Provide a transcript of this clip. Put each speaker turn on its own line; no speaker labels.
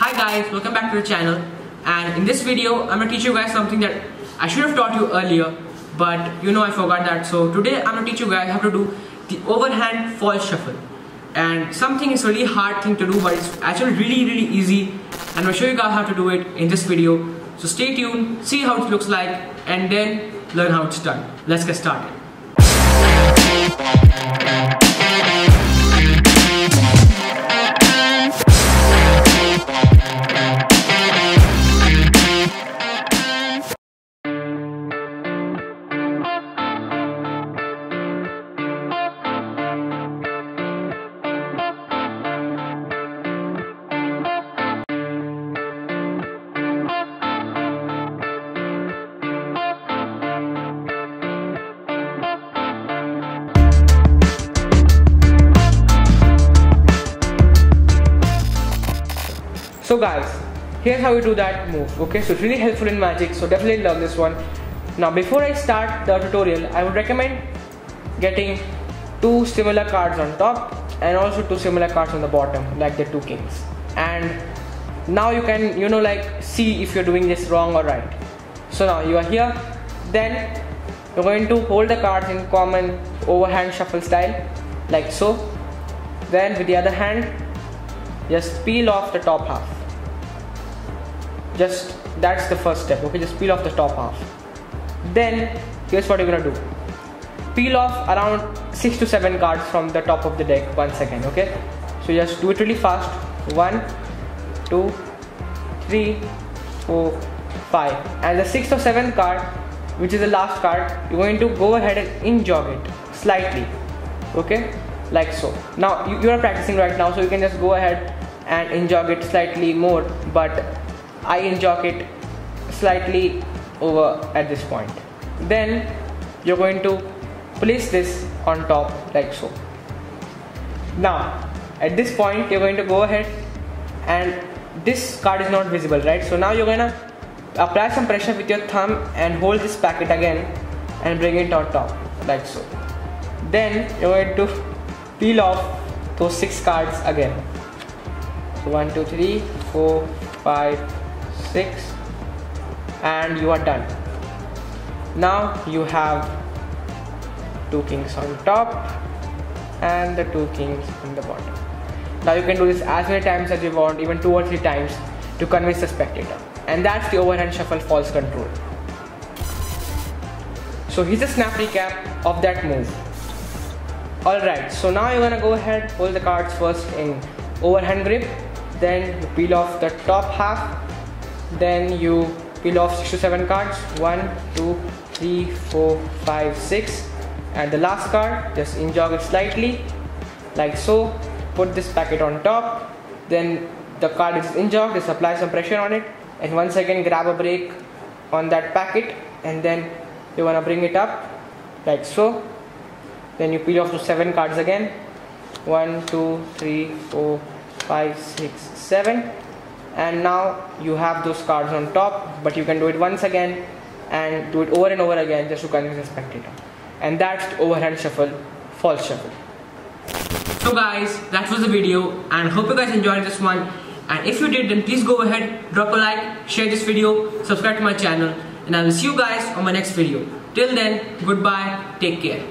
Hi guys, welcome back to the channel, and in this video I'm going to teach you guys something that I should have taught you earlier, but I forgot that. So today I'm going to teach you guys how to do the overhand false shuffle. And something is really hard thing to do, but it's actually really easy, and I'm going to show you guys how to do it in this video. So stay tuned, see how it looks like, and then learn how it's done. Let's get started. So guys, here's how you do that move. Okay, so it's really helpful in magic, so definitely learn this one. Now before I start the tutorial, I would recommend getting 2 similar cards on top and also 2 similar cards on the bottom, like the 2 kings. And now you can like see if you're doing this wrong or right. So now you are here, then you're going to hold the cards in common overhand shuffle style, like so. Then with the other hand, just peel off the top half. That's the first step. Okay, just peel off the top half. Then here's what you're gonna do. Peel off around 6 to 7 cards from the top of the deck once again. Okay, so just do it really fast. 1, 2, 3, 4, 5, and the 6th or 7th card, which is the last card, you're going to go ahead and in-jog it slightly. Okay, like so. Now you are practicing right now, so you can just go ahead and in-jog it slightly more, but I in-jog it slightly over at this point. Then you're going to place this on top like so. Now at this point you're going to go ahead, and this card is not visible, right? So now you're gonna apply some pressure with your thumb and hold this packet again and bring it on top like so. Then you're going to peel off those 6 cards again. So 1, 2, 3, 4, 5, 6, and you are done. Now you have 2 kings on top and the 2 kings on the bottom. Now you can do this as many times as you want, even 2 or 3 times, to convince the spectator. And that's the overhand shuffle false control. So here's a snap recap of that move. Alright, so now you're gonna go ahead, hold the cards first in overhand grip, then you peel off the top half, then you peel off 6 to 7 cards, 1, 2, 3, 4, 5, 6, and the last card, just in-jog it slightly, like so. Put this packet on top, then the card is in-jogged, just apply some pressure on it, and once again grab a break on that packet, and then you wanna bring it up, like so. Then you peel off to 7 cards again, 1, 2, 3, 4, 5, 6, 7, and now you have those cards on top, but you can do it once again and do it over and over again just to convince the spectator. And that's the overhand shuffle false shuffle. So guys, that was the video, and hope you guys enjoyed this one. And if you did, then please go ahead, drop a like, share this video, subscribe to my channel, and I will see you guys on my next video. Till then, goodbye, take care.